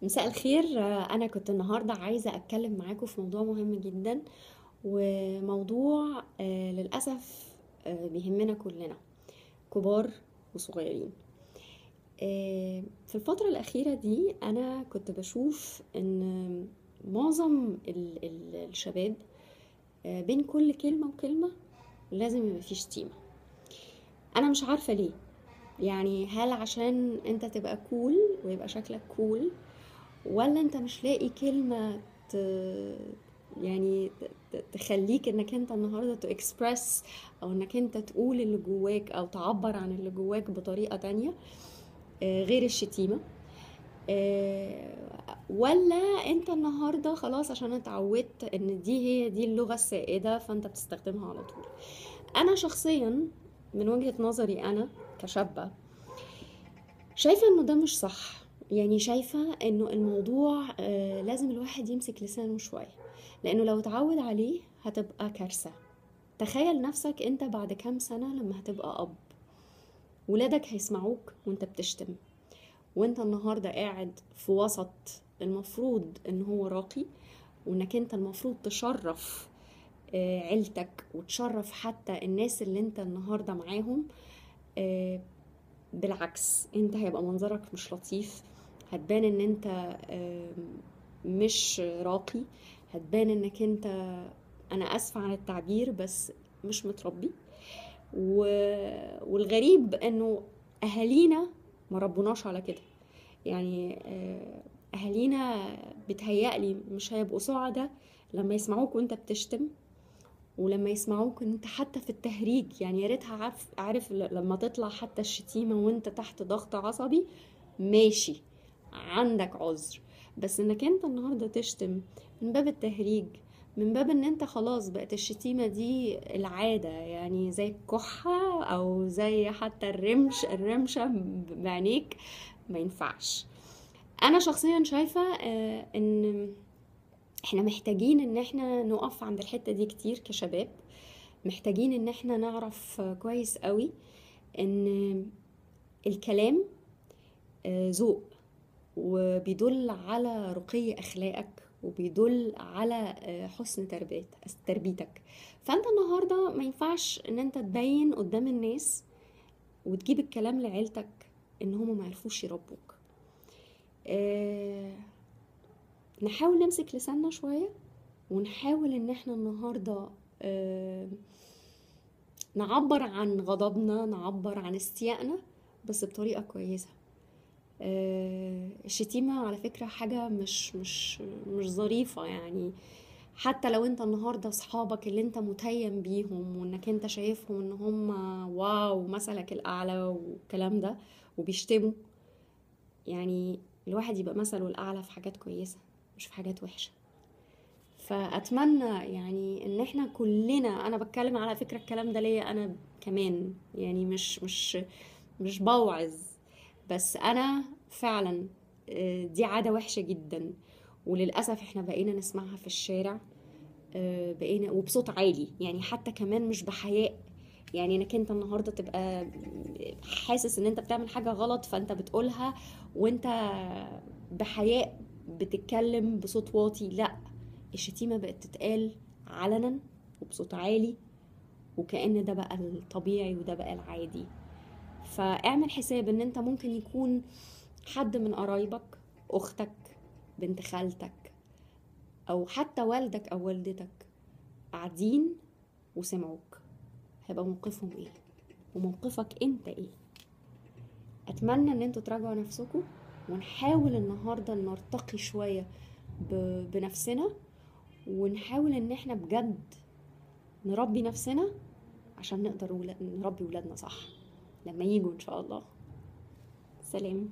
مساء الخير. أنا كنت النهاردة عايزة أتكلم معاكم في موضوع مهم جدا، وموضوع للأسف بيهمنا كلنا، كبار وصغيرين. في الفترة الأخيرة دي أنا كنت بشوف إن معظم الشباب بين كل كلمة وكلمة لازم يبقى فيه شتيمة. أنا مش عارفة ليه، يعني هل عشان أنت تبقى كول ويبقى شكلك كول، ولا انت مش لاقي كلمة ت... يعني تخليك انك انت النهاردة تو اكسبرس، او انك انت تقول اللي جواك او تعبر عن اللي جواك بطريقة تانية غير الشتيمة. ولا انت النهاردة خلاص عشان اتعودت ان دي اللغة السائدة فانت بتستخدمها على طول. انا شخصيا من وجهة نظري انا كشابة شايفة انه ده مش صح، يعني شايفة انه الموضوع لازم الواحد يمسك لسانه شوية، لانه لو اتعود عليه هتبقى كارثة. تخيل نفسك انت بعد كام سنة لما هتبقى اب، ولادك هيسمعوك وانت بتشتم، وانت النهاردة قاعد في وسط المفروض ان هو راقي، وانك انت المفروض تشرف عيلتك وتشرف حتى الناس اللي انت النهاردة معاهم. آه، بالعكس انت هيبقى منظرك مش لطيف، هتبان ان انت مش راقي، هتبان انك انت، انا اسفة عن التعبير بس مش متربي. والغريب انه اهالينا ما ربوناش على كده، يعني اهالينا بتهيألي مش هيبقوا سعداء لما يسمعوك وانت بتشتم، ولما يسمعوك انت حتى في التهريج. يعني يا ريتها عارف لما تطلع حتى الشتيمة وانت تحت ضغط عصبي، ماشي، عندك عذر. بس انك انت النهاردة تشتم من باب التهريج، من باب ان انت خلاص بقت الشتيمة دي العادة، يعني زي الكحة او زي حتى الرمشة بعينيك، ما ينفعش. انا شخصيا شايفة ان احنا محتاجين ان احنا نقف عند الحتة دي كتير كشباب، محتاجين ان احنا نعرف كويس قوي ان الكلام ذوق، وبيدل على رقي اخلاقك، وبيدل على حسن تربيتك. فانت النهارده ما ينفعش ان انت تبين قدام الناس وتجيب الكلام لعيلتك ان هم ما يعرفوش يربوك. نحاول نمسك لساننا شويه، ونحاول ان احنا النهارده نعبر عن غضبنا، نعبر عن استيائنا، بس بطريقة كويسة. الشتيمة على فكرة حاجة مش ظريفة، يعني حتى لو انت النهاردة صحابك اللي انت متيم بيهم وانك انت شايفهم ان هم واو مثلك الاعلى والكلام ده وبيشتموا، يعني الواحد يبقى مثله الاعلى في حاجات كويسة مش في حاجات وحشة. فاتمنى يعني ان احنا كلنا، انا بتكلم على فكرة الكلام ده ليا انا كمان، يعني مش بوعظ، بس انا فعلا دي عادة وحشة جدا، وللأسف احنا بقينا نسمعها في الشارع، بقينا وبصوت عالي، يعني حتى كمان مش بحياء. يعني انك انت النهاردة تبقى حاسس ان انت بتعمل حاجة غلط فانت بتقولها وانت بحياء بتتكلم بصوت واطي، لا، الشتيمة بقت تتقال علنا وبصوت عالي، وكأن ده بقى الطبيعي وده بقى العادي. فاعمل حساب ان انت ممكن يكون حد من قرايبك، اختك، بنت خالتك، او حتى والدك او والدتك قاعدين وسمعوك، هيبقى موقفهم ايه وموقفك انت ايه؟ اتمنى ان انتوا تراجعوا نفسكم، ونحاول النهاردة نرتقي شوية بنفسنا، ونحاول ان احنا بجد نربي نفسنا عشان نقدر نربي ولادنا صح لما يجوا ان شاء الله. سلام.